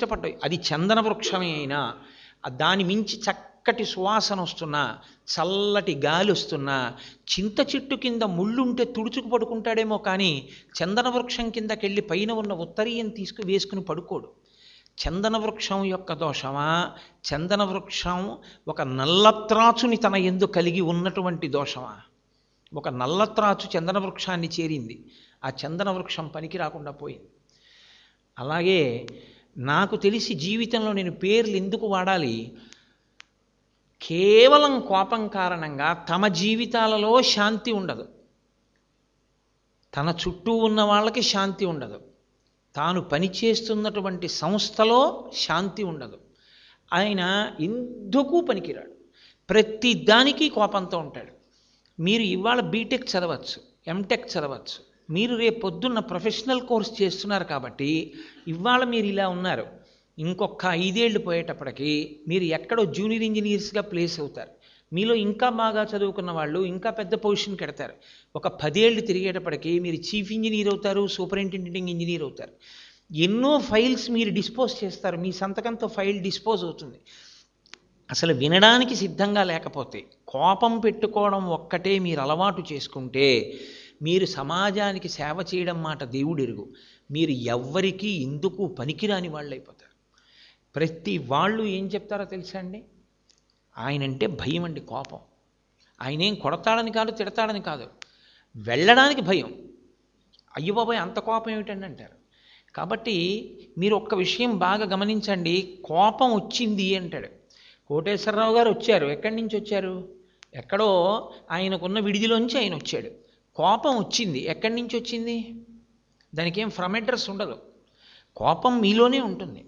ఇష్టపడ్డాయి. అది చందన వృక్షమే అయినా దాని మించి చక్కటి సువాసన వస్తున్నా, చల్లటి గాలి వస్తున్నా, చింత చెట్టు కింద ముళ్ళుంటే తుడుచుకు పడుకుంటాడేమో కానీ చందన వృక్షం కిందకెళ్ళి పైన ఉన్న ఉత్తరీయం వేసుకుని పడుకోడు. చందన వృక్షం యొక్క దోషమా, చందన వృక్షం ఒక నల్లత్రాచుని తన యందు కలిగి ఉన్నటువంటి దోషమా? ఒక నల్లత్రాచు చందన వృక్షాన్ని చేరింది, ఆ చందన వృక్షం పనికి రాకుండా పోయింది. అలాగే నాకు తెలిసి జీవితంలో నేను పేర్లు ఎందుకు వాడాలి, కేవలం కోపం కారణంగా తమ జీవితాలలో శాంతి ఉండదు, తన చుట్టూ ఉన్న వాళ్ళకి శాంతి ఉండదు, తాను పనిచేస్తున్నటువంటి సంస్థలో శాంతి ఉండదు. ఆయన ఎందుకు పనికిరాడు, ప్రతి దానికి కోపంతో ఉంటాడు. మీరు ఇవాళ బీటెక్ చదవచ్చు, ఎంటెక్ చదవచ్చు, మీరు రేపు పొద్దున్న ప్రొఫెషనల్ కోర్స్ చేస్తున్నారు కాబట్టి ఇవాళ మీరు ఇలా ఉన్నారు. ఇంకొక 5 ఏళ్ళు పోయేటప్పటికి మీరు ఎక్కడో జూనియర్ ఇంజనీర్స్గా ప్లేస్ అవుతారు. మీలో ఇంకా బాగా చదువుకున్న వాళ్ళు ఇంకా పెద్ద పొజిషన్కి ఎడతారు. ఒక 10 ఏళ్ళు తిరిగేటప్పటికి మీరు చీఫ్ ఇంజనీర్ అవుతారు, సూపరింటెండెంట్ ఇంజనీర్ అవుతారు. ఎన్నో ఫైల్స్ మీరు డిస్పోజ్ చేస్తారు, మీ సంతకంతో ఫైల్ డిస్పోజ్ అవుతుంది. అసలు వినడానికి సిద్ధంగా లేకపోతే కోపం పెట్టుకోవడం ఒక్కటే మీరు అలవాటు చేసుకుంటే మీరు సమాజానికి సేవ చేయడం మాట దేవుడెరుగు, మీరు ఎవ్వరికీ ఎందుకు పనికిరాని వాళ్ళు అయిపోతారు. ప్రతి వాళ్ళు ఏం చెప్తారో తెలుసా అండి, ఆయనంటే భయం అండి, కోపం. ఆయనేం కొడతాడని కాదు, తిడతాడని కాదు, వెళ్ళడానికి భయం. అయ్యో బాబాయ్ అంత కోపం ఏమిటండి అంటారు. కాబట్టి మీరు ఒక్క విషయం బాగా గమనించండి, కోపం వచ్చింది అంటాడు. కోటేశ్వరరావు గారు వచ్చారు, ఎక్కడి నుంచి వచ్చారు? ఎక్కడో ఆయనకున్న విడిదిలోంచి ఆయన వచ్చాడు. కోపం వచ్చింది, ఎక్కడి నుంచి వచ్చింది? దానికి ఏం ఫ్రమ్ అడ్రస్ ఉండదు. కోపం మీలోనే ఉంటుంది.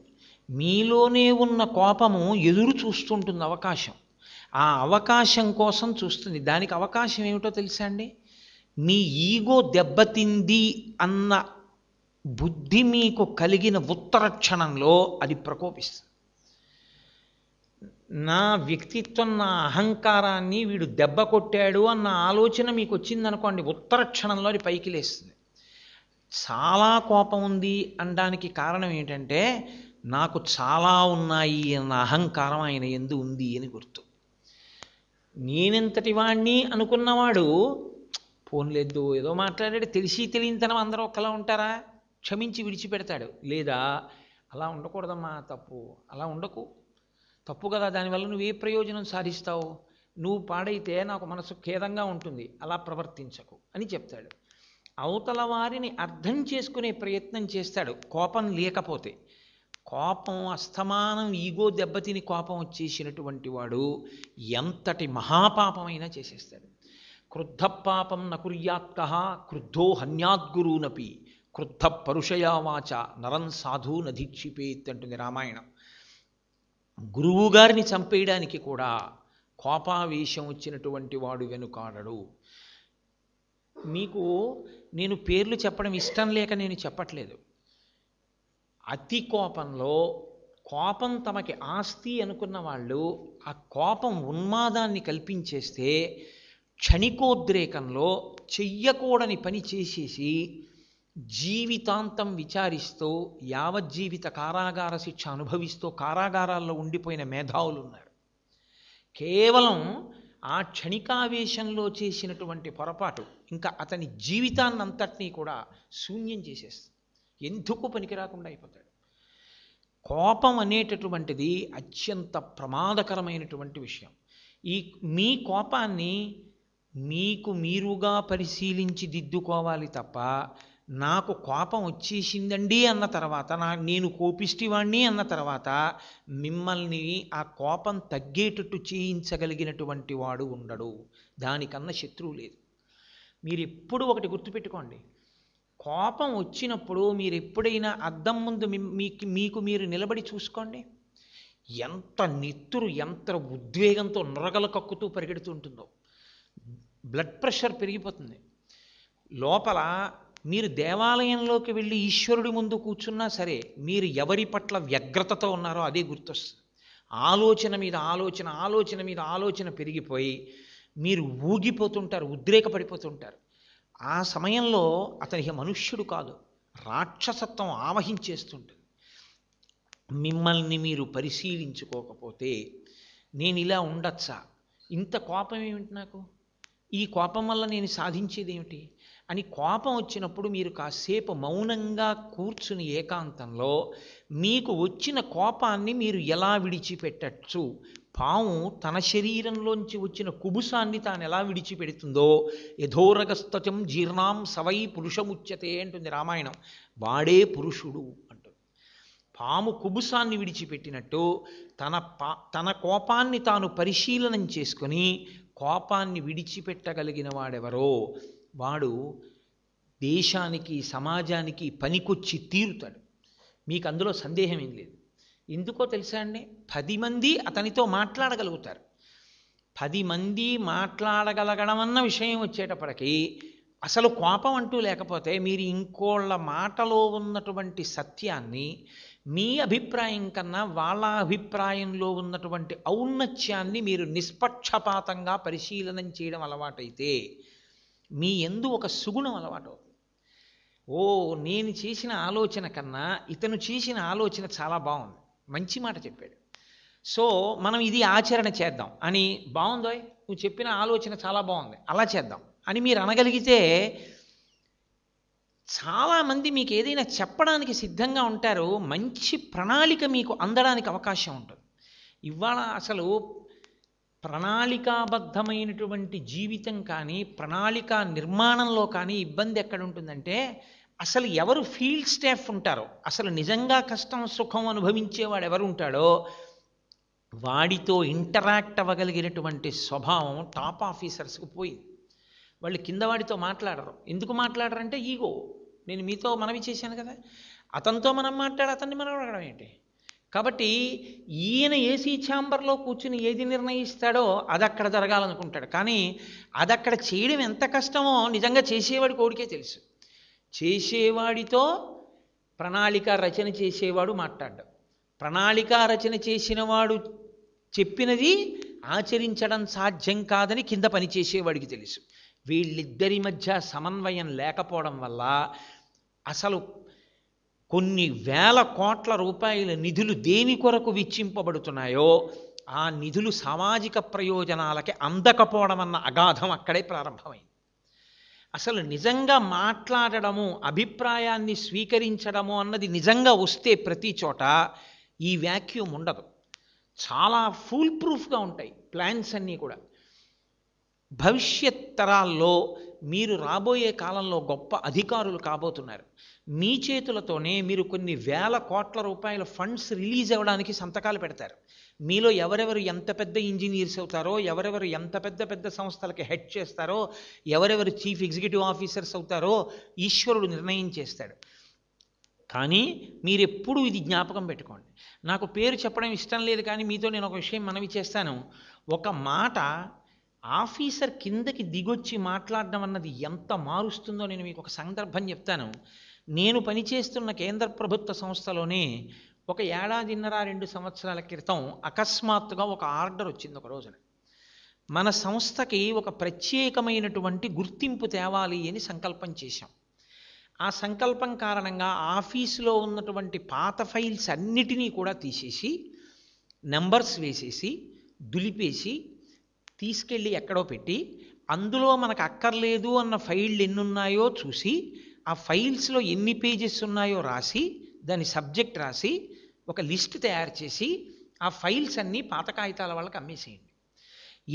మీలోనే ఉన్న కోపము ఎదురు చూస్తుంటుంది అవకాశం, ఆ అవకాశం కోసం చూస్తుంది. దానికి అవకాశం ఏమిటో తెలుసా అండి, మీ ఈగో దెబ్బతింది అన్న బుద్ధి మీకు కలిగిన ఉత్తర క్షణంలో అది ప్రకోపిస్తుంది. నా వ్యక్తిత్వం, నా అహంకారాన్ని వీడు దెబ్బ కొట్టాడు అన్న ఆలోచన మీకు వచ్చిందనుకోండి, ఉత్తర క్షణంలో అది పైకి లేస్తుంది. చాలా కోపం ఉంది అనడానికి కారణం ఏంటంటే నాకు చాలా ఉన్నాయి అన్న అహంకారం ఆయన యందు ఉంది అని గుర్తు. నేనెంతటి వాణ్ణి అనుకున్నవాడు పోన్లేదు ఏదో మాట్లాడాడు, తెలిసి తెలియనితనం అందరూ ఒకలా ఉంటారా, క్షమించి విడిచిపెడతాడు. లేదా అలా ఉండకూడదమ్మా, తప్పు, అలా ఉండకు, తప్పు కదా, దానివల్ల నువ్వు ఏ ప్రయోజనం సాధిస్తావు, నువ్వు పాడైతే నాకు మనసు ఖేదంగా ఉంటుంది, అలా ప్రవర్తించకు అని చెప్తాడు. అవతల వారిని అర్థం చేసుకునే ప్రయత్నం చేస్తాడు. కోపం లేకపోతే, కోపం అస్తమానం ఈగో దెబ్బతిని కోపం వచ్చేసినటువంటి వాడు ఎంతటి మహాపాపమైనా చేసేస్తాడు. క్రుద్ధ పాపం నకుర్యాత్కః క్రుద్ధో హన్యాద్గురూనపి క్రుద్ధ పరుషయావాచ నరం సాధు నధీక్షిపేత్ అంటుంది రామాయణం. గురువుగారిని చంపేయడానికి కూడా కోపావేశం వచ్చినటువంటి వాడు వెనుకాడడు. మీకు నేను పేర్లు చెప్పడం ఇష్టం లేక నేను చెప్పట్లేదు. అతి కోపంలో, కోపం తమకి ఆస్తి అనుకున్న వాళ్ళు ఆ కోపం ఉన్మాదాన్ని కల్పించేస్తే క్షణికోద్రేకంలో చెయ్యకూడని పని చేసేసి జీవితాంతం విచారిస్తూ యావజ్జీవిత కారాగార శిక్ష అనుభవిస్తూ కారాగారాల్లో ఉండిపోయిన మేధావులు ఉన్నారు. కేవలం ఆ క్షణికావేశంలో చేసినటువంటి పొరపాటు ఇంకా అతని జీవితాన్నంతటినీ కూడా శూన్యం చేసేస్తుంది, ఎందుకు పనికిరాకుండా అయిపోతాడు. కోపం అనేటటువంటిది అత్యంత ప్రమాదకరమైనటువంటి విషయం. మీ కోపాన్ని మీకు మీరుగా పరిశీలించి దిద్దుకోవాలి తప్ప, నాకు కోపం వచ్చేసిందండి అన్న తర్వాత, నేను కోపిష్టివాణ్ణి అన్న తర్వాత మిమ్మల్ని ఆ కోపం తగ్గేటట్టు చేయించగలిగినటువంటి వాడు ఉండడు. దానికన్నా శత్రువు లేదు. మీరు ఎప్పుడు ఒకటి గుర్తుపెట్టుకోండి, కోపం వచ్చినప్పుడు మీరు ఎప్పుడైనా అద్దం ముందు మీకు మీరు నిలబడి చూసుకోండి, ఎంత నెత్తురు, ఎంత ఉద్వేగంతో నొరగలు కక్కుతూ పరిగెడుతుంటుందో. బ్లడ్ ప్రెషర్ పెరిగిపోతుంది. లోపల మీరు దేవాలయంలోకి వెళ్ళి ఈశ్వరుడి ముందు కూర్చున్నా సరే, మీరు ఎవరి పట్ల వ్యగ్రతతో ఉన్నారో అదే గుర్తొస్తుంది. ఆలోచన మీద ఆలోచన, ఆలోచన మీద ఆలోచన పెరిగిపోయి మీరు ఊగిపోతుంటారు, ఉద్రేకపడిపోతుంటారు. ఆ సమయంలో అతనికి మనుష్యుడు కాదు, రాక్షసత్వం ఆవహించేస్తుంటుంది. మిమ్మల్ని మీరు పరిశీలించుకోకపోతే నేను ఇలా ఉండొచ్చా, ఇంత కోపం ఏమిటి నాకు, ఈ కోపం వల్ల నేను సాధించేది ఏమిటి అని కోపం వచ్చినప్పుడు మీరు కాసేపు మౌనంగా కూర్చుని ఏకాంతంలో మీకు వచ్చిన కోపాన్ని మీరు ఎలా విడిచిపెట్టచ్చు, పాము తన శరీరంలోంచి వచ్చిన కుబుసాన్ని తాను ఎలా విడిచిపెడుతుందో యథోరగస్తచం జీర్ణాం సవై పురుషముచ్యతే అంటుంది రామాయణం. వాడే పురుషుడు అంటుంది. పాము కుబుసాన్ని విడిచిపెట్టినట్టు తన కోపాన్ని తాను పరిశీలనం చేసుకొని కోపాన్ని విడిచిపెట్టగలిగిన వాడెవరో వాడు దేశానికి సమాజానికి పనికొచ్చి తీరుతాడు. మీకు అందులో సందేహం ఏం లేదు. ఎందుకో తెలుసా అండి, 10 మంది అతనితో మాట్లాడగలుగుతారు. 10 మంది మాట్లాడగలగడం అన్న విషయం వచ్చేటప్పటికీ అసలు కోపం అంటూ లేకపోతే మీరు ఇంకోళ్ళ మాటలో ఉన్నటువంటి సత్యాన్ని మీ అభిప్రాయం కన్నా వాళ్ళ అభిప్రాయంలో ఉన్నటువంటి ఔన్నత్యాన్ని మీరు నిష్పక్షపాతంగా పరిశీలనం చేయడం అలవాటైతే మీ యందు ఒక సుగుణం అలవాటు. ఓ, నేను చేసిన ఆలోచన కన్నా ఇతను చేసిన ఆలోచన చాలా బాగుంది, మంచి మాట చెప్పాడు, సో మనం ఇది ఆచరణ చేద్దాం అని, బాగుందోయ్ నువ్వు చెప్పిన ఆలోచన చాలా బాగుంది అలా చేద్దాం అని మీరు అనగలిగితే చాలామంది మీకు ఏదైనా చెప్పడానికి సిద్ధంగా ఉంటారు. మంచి ప్రణాళిక మీకు అందడానికి అవకాశం ఉంటుంది. ఇవాళ అసలు ప్రణాళికాబద్ధమైనటువంటి జీవితం కానీ ప్రణాళిక నిర్మాణంలో కానీ ఇబ్బంది ఎక్కడ ఉంటుందంటే, అసలు ఎవరు ఫీల్డ్ స్టాఫ్ ఉంటారో, అసలు నిజంగా కష్టం సుఖం అనుభవించేవాడు ఎవరు ఉంటాడో వాడితో ఇంటరాక్ట్ అవ్వగలిగినటువంటి స్వభావం టాప్ ఆఫీసర్స్కి పోయింది. వాళ్ళు కింద వాడితో మాట్లాడరు. ఎందుకు మాట్లాడరంటే ఈగో. నేను మీతో మనవి చేశాను కదా, అతనితో మనం అతన్ని మనం అడగడం ఏంటి. కాబట్టి ఈయన ఏసీ ఛాంబర్లో కూర్చుని ఏది నిర్ణయిస్తాడో అది అక్కడ జరగాలనుకుంటాడు. కానీ అది అక్కడ చేయడం ఎంత కష్టమో నిజంగా చేసేవాడి కోడికే తెలుసు. చేసేవాడితో ప్రణాళిక రచన చేసేవాడు మాట్లాడ్డాడు, ప్రణాళిక రచన చేసిన వాడు చెప్పినది ఆచరించడం సాధ్యం కాదని కింద పనిచేసేవాడికి తెలుసు. వీళ్ళిద్దరి మధ్య సమన్వయం లేకపోవడం వల్ల అసలు కొన్ని వేల కోట్ల రూపాయల నిధులు దేని కొరకు వెచ్చింపబడుతున్నాయో ఆ నిధులు సామాజిక ప్రయోజనాలకి అందకపోవడం అన్న అగాధం అక్కడే ప్రారంభమైంది. అసలు నిజంగా మాట్లాడడము, అభిప్రాయాన్ని స్వీకరించడము అన్నది నిజంగా వస్తే ప్రతి చోట ఈ వ్యాక్యూమ్ ఉండదు. చాలా ఫుల్ ప్రూఫ్గా ఉంటాయి ప్లాన్స్ అన్నీ కూడా. భవిష్యత్ తరాల్లో మీరు రాబోయే కాలంలో గొప్ప అధికారులు కాబోతున్నారు. మీ చేతులతోనే మీరు కొన్ని వేల కోట్ల రూపాయల ఫండ్స్ రిలీజ్ అవ్వడానికి సంతకాలు పెడతారు. మీలో ఎవరెవరు ఎంత పెద్ద ఇంజనీర్స్ అవుతారో, ఎవరెవరు ఎంత పెద్ద పెద్ద సంస్థలకి హెడ్ చేస్తారో, ఎవరెవరు చీఫ్ ఎగ్జిక్యూటివ్ ఆఫీసర్స్ అవుతారో ఈశ్వరుడు నిర్ణయం చేస్తాడు. కానీ మీరెప్పుడు ఇది జ్ఞాపకం పెట్టుకోండి. నాకు పేరు చెప్పడం ఇష్టం లేదు, కానీ మీతో నేను ఒక విషయం మనవి చేస్తాను. ఒక మాట ఆఫీసర్ కిందకి దిగొచ్చి మాట్లాడడం అన్నది ఎంత మారుస్తుందో నేను మీకు ఒక సందర్భం చెప్తాను. నేను పనిచేస్తున్న కేంద్ర ప్రభుత్వ సంస్థలోనే ఒక 1.5-2 సంవత్సరాల క్రితం అకస్మాత్తుగా ఒక ఆర్డర్ వచ్చింది. ఒక రోజున మన సంస్థకి ఒక ప్రత్యేకమైనటువంటి గుర్తింపు తేవాలి అని సంకల్పం చేశాం. ఆ సంకల్పం కారణంగా ఆఫీసులో ఉన్నటువంటి పాత ఫైల్స్ అన్నిటినీ కూడా తీసేసి నెంబర్స్ వేసేసి దులిపేసి తీసుకెళ్ళి ఎక్కడో పెట్టి అందులో మనకు అక్కర్లేదు అన్న ఫైళ్ళు ఎన్ని ఉన్నాయో చూసి ఆ ఫైల్స్లో ఎన్ని పేజెస్ ఉన్నాయో రాసి దాని సబ్జెక్ట్ రాసి ఒక లిస్ట్ తయారు చేసి ఆ ఫైల్స్ అన్నీ పాత కాగితాల వాళ్ళకి అమ్మేసేయండి.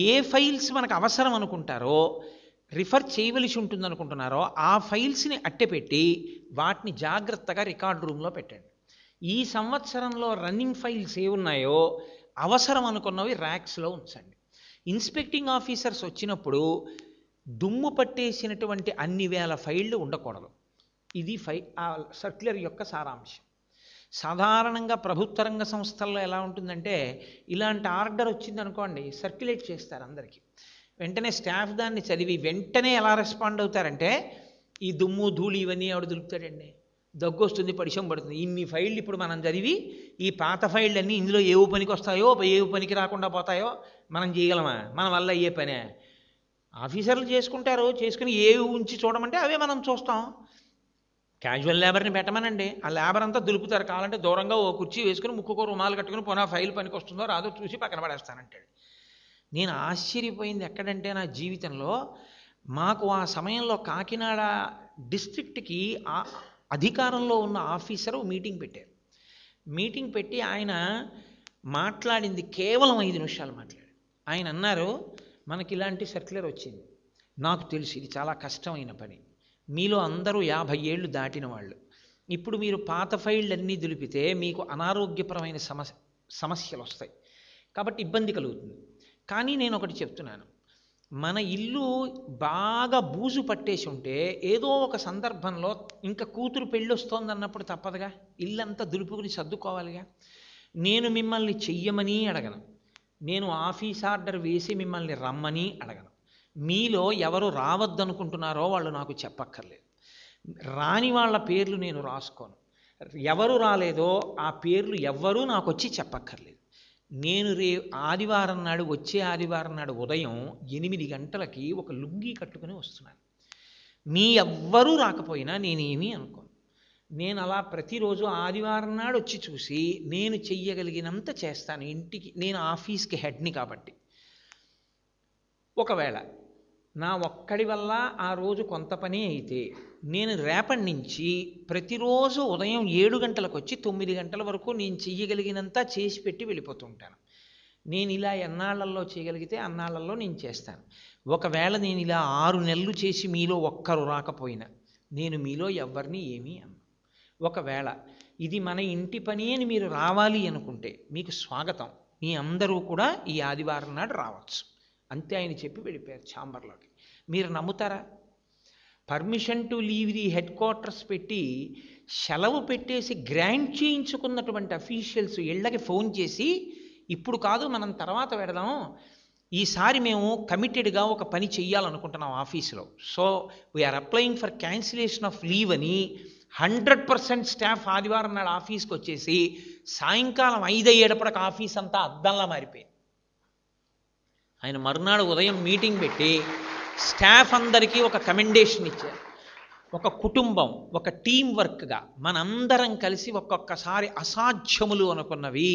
ఏ ఫైల్స్ మనకు అవసరం అనుకుంటారో, రిఫర్ చేయవలసి ఉంటుంది అనుకుంటున్నారో ఆ ఫైల్స్ని అట్టెపెట్టి వాటిని జాగ్రత్తగా రికార్డ్ రూమ్లో పెట్టండి. ఈ సంవత్సరంలో రన్నింగ్ ఫైల్స్ ఏ ఉన్నాయో అవసరం అనుకున్నవి ర్యాక్స్లో ఉంచండి. ఇన్స్పెక్టింగ్ ఆఫీసర్స్ వచ్చినప్పుడు దుమ్ము పట్టేసినటువంటి అన్ని వేల ఫైళ్ళు ఉండకూడదు. ఇది సర్క్యులర్ యొక్క సారాంశం. సాధారణంగా ప్రభుత్వ రంగ సంస్థల్లో ఎలా ఉంటుందంటే, ఇలాంటి ఆర్డర్ వచ్చిందనుకోండి సర్క్యులేట్ చేస్తారు అందరికీ. వెంటనే స్టాఫ్ దాన్ని చదివి వెంటనే ఎలా రెస్పాండ్ అవుతారంటే, ఈ దుమ్ము ధూళి ఇవన్నీ ఎవడు దులుపుతాడండి, దగ్గు వస్తుంది, పరిచయం పడుతుంది, ఇన్ని ఫైళ్ళు ఇప్పుడు మనం చదివి ఈ పాత ఫైళ్ళన్నీ ఇందులో ఏవు పనికి వస్తాయో ఏవు పనికి రాకుండా పోతాయో మనం చేయగలమా, మన వల్ల అయ్యే పనే. ఆఫీసర్లు చేసుకుంటారు, చేసుకుని ఏవి ఉంచి చూడమంటే అవే మనం చూస్తాం. క్యాజువల్ లేబర్ని పెట్టమనండి, ఆ లేబర్ అంతా దులుపుతారు, కావాలంటే దూరంగా ఓ కుర్చీ వేసుకుని ముక్కుకో రుమాలు కట్టుకుని పునః ఫైల్ పనికి వస్తుందో రాదో చూసి పక్కన పడేస్తానంటాడు. నేను ఆశ్చర్యపోయింది ఎక్కడంటే నా జీవితంలో, మాకు ఆ సమయంలో కాకినాడ డిస్ట్రిక్ట్కి అధికారంలో ఉన్న ఆఫీసరు మీటింగ్ పెట్టారు. మీటింగ్ పెట్టి ఆయన మాట్లాడింది కేవలం 5 నిమిషాలు మాట్లాడారు. ఆయన అన్నారు, మనకి ఇలాంటి సర్క్యులర్ వచ్చింది, నాకు తెలుసు ఇది చాలా కష్టమైన పని, మీలో అందరూ 50 ఏళ్ళు దాటిన వాళ్ళు, ఇప్పుడు మీరు పాత ఫైళ్ళన్నీ దులిపితే మీకు అనారోగ్యపరమైన సమస్యలు వస్తాయి, కాబట్టి ఇబ్బంది కలుగుతుంది. కానీ నేను ఒకటి చెప్తున్నాను, మన ఇల్లు బాగా బూజు పట్టేసి ఉంటే ఏదో ఒక సందర్భంలో ఇంకా కూతురు పెళ్ళి వస్తోంది అన్నప్పుడు తప్పదుగా, ఇల్లంతా దులుపుకుని సర్దుకోవాలిగా. నేను మిమ్మల్ని చెయ్యమని అడగను, నేను ఆఫీస్ ఆర్డర్ వేసి మిమ్మల్ని రమ్మని అడగను. మీలో ఎవరు రావద్దనుకుంటున్నారో వాళ్ళు నాకు చెప్పక్కర్లేదు, రాని వాళ్ళ పేర్లు నేను రాసుకోను, ఎవరు రాలేదో ఆ పేర్లు ఎవ్వరూ నాకు వచ్చి చెప్పక్కర్లేదు. నేను ఆదివారం నాడు, వచ్చే ఆదివారం నాడు ఉదయం 8 గంటలకి ఒక లుంగీ కట్టుకుని వస్తున్నాను. మీ ఎవ్వరూ రాకపోయినా నేనేమీ అనుకోను. నేను అలా ప్రతిరోజు ఆదివారం నాడు వచ్చి చూసి నేను చెయ్యగలిగినంత చేస్తాను. ఇంటికి నేను ఆఫీస్కి హెడ్ని కాబట్టి. ఒకవేళ నా ఒక్కడి వల్ల ఆ రోజు కొంత పని అయితే నేను రేపటి నుంచి ప్రతిరోజు ఉదయం 7 గంటలకు వచ్చి 9 గంటల వరకు నేను చెయ్యగలిగినంత చేసి పెట్టి వెళ్ళిపోతుంటాను. నేను ఇలా ఎన్నాళ్లలో చేయగలిగితే అన్నాళ్లలో నేను చేస్తాను. ఒకవేళ నేను ఇలా 6 నెలలు చేసి మీలో ఒక్కరు రాకపోయినా నేను మీలో ఎవరిని ఏమీ అన్నా. ఒకవేళ ఇది మన ఇంటి పని అని మీరు రావాలి అనుకుంటే మీకు స్వాగతం, మీ అందరూ కూడా ఈ ఆదివారం నాడు రావచ్చు అంతే ఆయన చెప్పి వెళ్ళిపోయారు ఛాంబర్లోకి. మీరు నమ్ముతారా? Permission to leave the head quarters పెట్టి సెలవు పెట్టేసి గ్రాంట్ చేయించుకున్నటువంటి అఫీషియల్స్ ఇళ్ళకి ఫోన్ చేసి, ఇప్పుడు కాదు మనం తర్వాత పెడదాం, ఈసారి మేము కమిటెడ్గా ఒక పని చెయ్యాలనుకుంటున్నాం ఆఫీసులో, so we are applying for cancellation of leave అని 100% స్టాఫ్ ఆదివారం నాడు ఆఫీస్కి వచ్చేసి సాయంకాలం 5 అయ్యేటప్పటికి ఆఫీస్ అంతా అద్దంలా మారిపోయింది. ఆయన మరునాడు ఉదయం మీటింగ్ పెట్టి స్టాఫ్ అందరికీ ఒక కమెండేషన్ ఇచ్చారు. ఒక కుటుంబం, ఒక టీం వర్క్గా మనందరం కలిసి ఒక్కొక్కసారి అసాధ్యములు అనుకున్నవి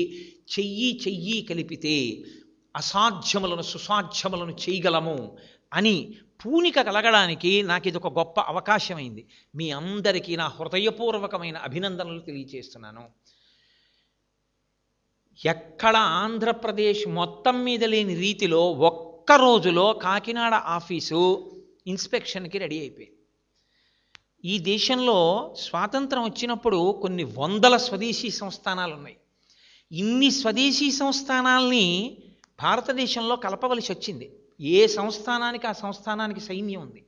చెయ్యి కలిపితే అసాధ్యములను సుసాధ్యములను చేయగలము అని పూనిక కలగడానికి నాకు ఇది ఒక గొప్ప అవకాశమైంది. మీ అందరికీ నా హృదయపూర్వకమైన అభినందనలు తెలియజేస్తున్నాను. ఎక్కడ ఆంధ్రప్రదేశ్ మొత్తం మీద లేని రీతిలో ఒక్క రోజులో కాకినాడ ఆఫీసు ఇన్స్పెక్షన్కి రెడీ అయిపోయింది. ఈ దేశంలో స్వాతంత్రం వచ్చినప్పుడు కొన్ని వందల స్వదేశీ సంస్థానాలు ఉన్నాయి. ఇన్ని స్వదేశీ సంస్థానాల్ని భారతదేశంలో కలపవలసి వచ్చింది. ఏ సంస్థానానికి ఆ సంస్థానానికి సైన్యం ఉంది.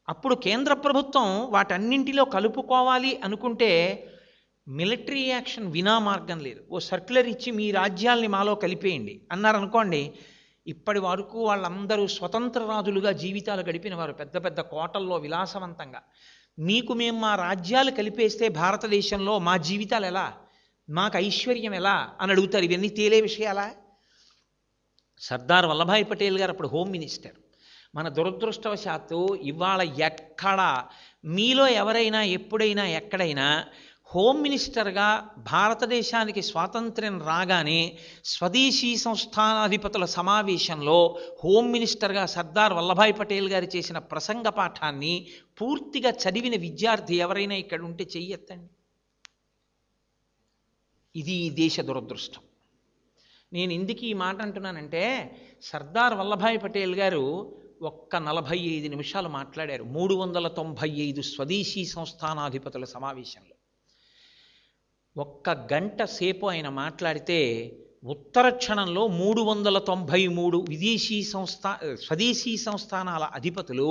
అప్పుడు కేంద్ర ప్రభుత్వం వాటన్నింటిలో కలుపుకోవాలి అనుకుంటే మిలిటరీ యాక్షన్ వినా మార్గం లేదు. ఓ సర్క్యులర్ ఇచ్చి మీ రాజ్యాల్ని మాలో కలిపేయండి అన్నారనుకోండి, ఇప్పటి వరకు వాళ్ళందరూ స్వతంత్ర రాజులుగా జీవితాలు గడిపిన వారు, పెద్ద పెద్ద కోటల్లో విలాసవంతంగా. మీకు మేము మా రాజ్యాలు కలిపేస్తే భారతదేశంలో మా జీవితాలు ఎలా, మాకు ఐశ్వర్యం ఎలా అని అడుగుతారు. ఇవన్నీ తేలే విషయాలా? సర్దార్ వల్లభాయ్ పటేల్ గారు అప్పుడు హోమ్ మినిస్టర్. మన దురదృష్టవశాత్తు ఇవాళ ఎక్కడ మీలో ఎవరైనా ఎప్పుడైనా ఎక్కడైనా హోమ్ మినిస్టర్గా భారతదేశానికి స్వాతంత్ర్యం రాగానే స్వదేశీ సంస్థానాధిపతుల సమావేశంలో హోమ్ మినిస్టర్గా సర్దార్ వల్లభాయ్ పటేల్ గారు చేసిన ప్రసంగ పాఠాన్ని పూర్తిగా చదివిన విద్యార్థి ఎవరైనా ఇక్కడ ఉంటే చెయ్యెత్తండి. ఇది ఈ దేశ దురదృష్టం. నేను ఎందుకు ఈ మాట అంటున్నానంటే, సర్దార్ వల్లభాయ్ పటేల్ గారు ఒక్క 45 నిమిషాలు మాట్లాడారు 395 స్వదేశీ సంస్థానాధిపతుల సమావేశంలో. ఒక్క గంట సేపు ఆయన మాట్లాడితే ఉత్తర క్షణంలో 393 స్వదేశీ సంస్థానాల అధిపతులు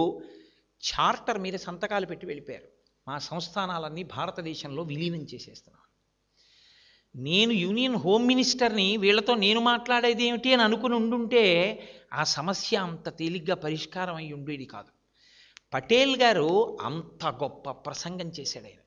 చార్టర్ మీద సంతకాలు పెట్టి వెళ్ళిపోయారు. మా సంస్థానాలన్నీ భారతదేశంలో విలీనం చేసేస్తున్నాను. నేను యూనియన్ హోమ్ మినిస్టర్ని, వీళ్లతో నేను మాట్లాడేది ఏమిటి అని అనుకుని ఉండుంటే ఆ సమస్య అంత తేలిగ్గా పరిష్కారం అయి ఉండేది కాదు. పటేల్ గారు అంత గొప్ప ప్రసంగం చేశాడు ఆయన.